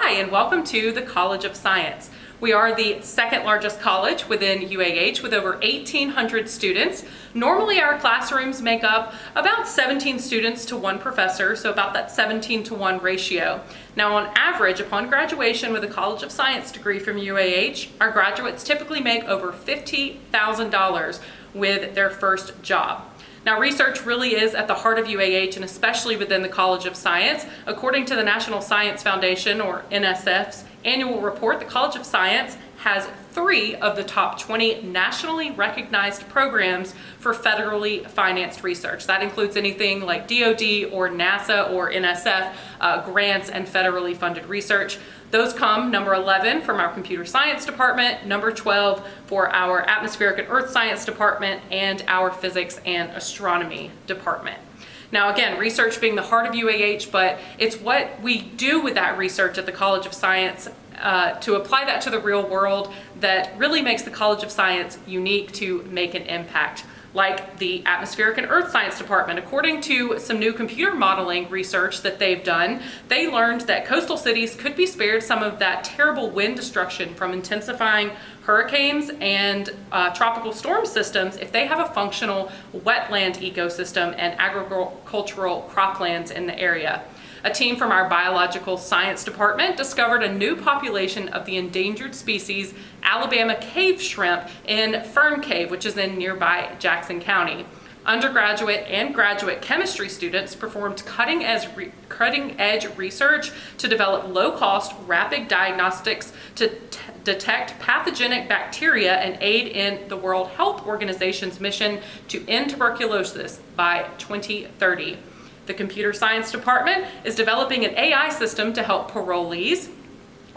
Hi, and welcome to the College of Science. We are the second largest college within UAH with over 1,800 students. Normally our classrooms make up about 17 students to one professor, so about that 17 to 1 ratio. Now on average, upon graduation with a College of Science degree from UAH, our graduates typically make over $50,000 with their first job. Now, research really is at the heart of UAH, and especially within the College of Science. According to the National Science Foundation, or NSF's annual report, the College of Science has 3 of the top 20 nationally recognized programs for federally financed research. That includes anything like DoD or NASA or NSF grants and federally funded research. Those come number 11 from our computer science department, number 12 for our atmospheric and earth science department, and our physics and astronomy department. Now again, research being the heart of UAH, but it's what we do with that research at the College of Science to apply that to the real world that really makes the College of Science unique to make an impact. Like the atmospheric and earth science department, according to some new computer modeling research that they've done, they learned that coastal cities could be spared some of that terrible wind destruction from intensifying hurricanes and tropical storm systems if they have a functional wetland ecosystem and agricultural croplands in the area. A team from our biological science department discovered a new population of the endangered species Alabama cave shrimp in Fern Cave, which is in nearby Jackson County. Undergraduate and graduate chemistry students performed cutting-edge research to develop low-cost, rapid diagnostics to detect pathogenic bacteria and aid in the World Health Organization's mission to end tuberculosis by 2030. The computer science department is developing an AI system to help parolees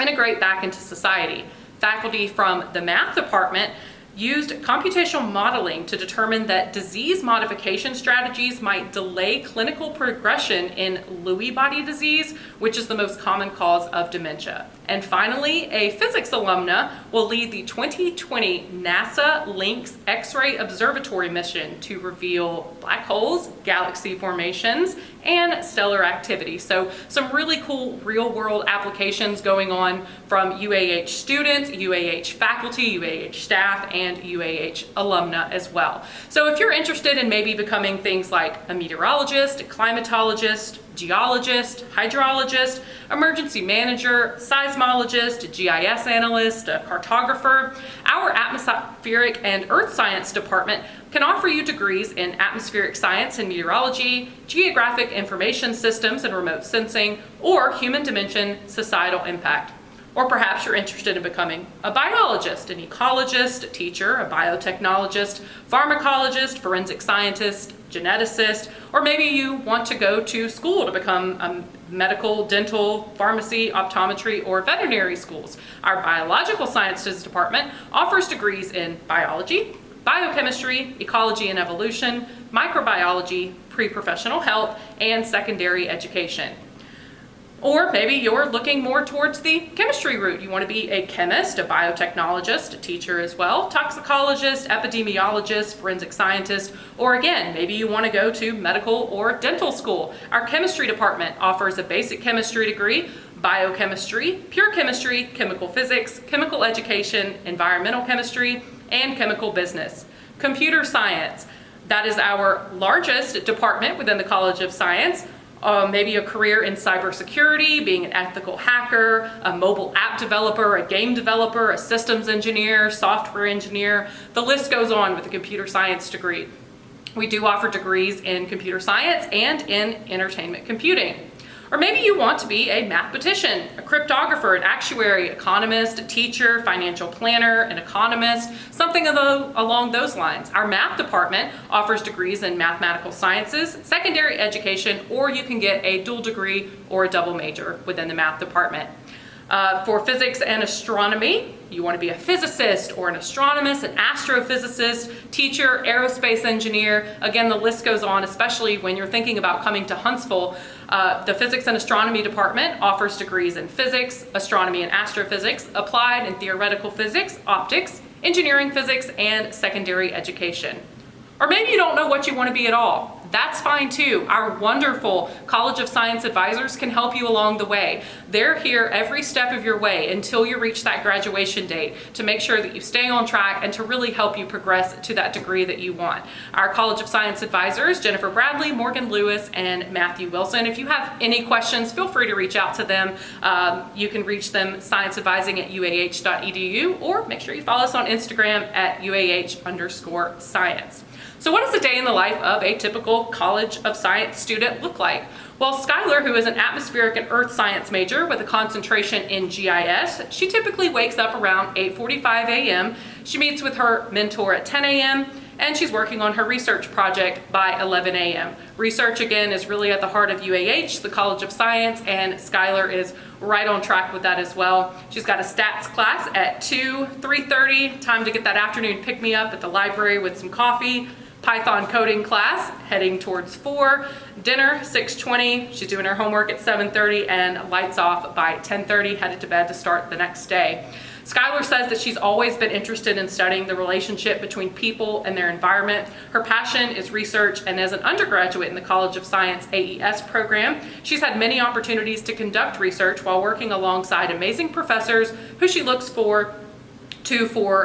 integrate back into society. Faculty from the math department used computational modeling to determine that disease modification strategies might delay clinical progression in Lewy body disease, which is the most common cause of dementia. And finally, a physics alumna will lead the 2020 NASA Lynx X-ray Observatory mission to reveal black holes, galaxy formations, and stellar activity. So some really cool real-world applications going on from UAH students, UAH faculty, UAH staff, and UAH alumna as well. So if you're interested in maybe becoming things like a meteorologist, a climatologist, geologist, hydrologist, emergency manager, seismologist, a GIS analyst, a cartographer, our atmospheric and earth science department can offer you degrees in atmospheric science and meteorology, geographic information systems and remote sensing, or human dimension societal impact. Or perhaps you're interested in becoming a biologist, an ecologist, a teacher, a biotechnologist, pharmacologist, forensic scientist, geneticist, or maybe you want to go to school to become a medical, dental, pharmacy, optometry, or veterinary schools. Our biological sciences department offers degrees in biology, biochemistry, ecology and evolution, microbiology, pre-professional health, and secondary education. Or maybe you're looking more towards the chemistry route. You want to be a chemist, a biotechnologist, a teacher as well, toxicologist, epidemiologist, forensic scientist, or again, maybe you want to go to medical or dental school. Our chemistry department offers a basic chemistry degree, biochemistry, pure chemistry, chemical physics, chemical education, environmental chemistry, and chemical business. Computer science, that is our largest department within the College of Science. Maybe a career in cybersecurity, being an ethical hacker, a mobile app developer, a game developer, a systems engineer, software engineer. The list goes on with a computer science degree. We do offer degrees in computer science and in entertainment computing. Or maybe you want to be a mathematician, a cryptographer, an actuary, economist, a teacher, financial planner, an economist, something along those lines. Our math department offers degrees in mathematical sciences, secondary education, or you can get a dual degree or a double major within the math department. For physics and astronomy, you want to be a physicist or an astronomist, an astrophysicist, teacher, aerospace engineer. Again, the list goes on, especially when you're thinking about coming to Huntsville. The physics and astronomy department offers degrees in physics, astronomy and astrophysics, applied and theoretical physics, optics, engineering physics, and secondary education. Or maybe you don't know what you want to be at all. that's fine too. Our wonderful College of Science advisors can help you along the way. They're here every step of your way until you reach that graduation date to make sure that you stay on track and to really help you progress to that degree that you want. Our College of Science advisors, Jennifer Bradley, Morgan Lewis, and Matthew Wilson. If you have any questions, feel free to reach out to them. You can reach them scienceadvising@uah.edu, or make sure you follow us on Instagram at UAH_science. So what does a day in the life of a typical College of Science student look like? Well, Skylar, who is an atmospheric and earth science major with a concentration in GIS, she typically wakes up around 8:45 a.m. She meets with her mentor at 10 a.m. and she's working on her research project by 11 a.m. Research, again, is really at the heart of UAH, the College of Science, and Skylar is right on track with that as well. She's got a stats class at 3:30, time to get that afternoon pick-me-up at the library with some coffee. Python coding class heading towards 4, dinner 6:20, she's doing her homework at 7:30, and lights off by 10:30, headed to bed to start the next day. Skylar says that she's always been interested in studying the relationship between people and their environment. Her passion is research, and as an undergraduate in the College of Science AES program, she's had many opportunities to conduct research while working alongside amazing professors who she looks for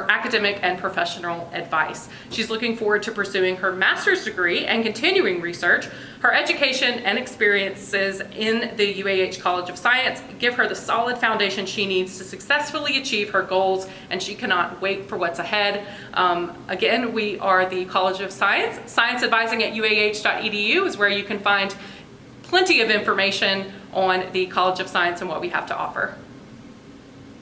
academic and professional advice. She's looking forward to pursuing her master's degree and continuing research. Her education and experiences in the UAH College of Science give her the solid foundation she needs to successfully achieve her goals, and she cannot wait for what's ahead. Again, we are the College of Science. Scienceadvising@uah.edu is where you can find plenty of information on the College of Science and what we have to offer.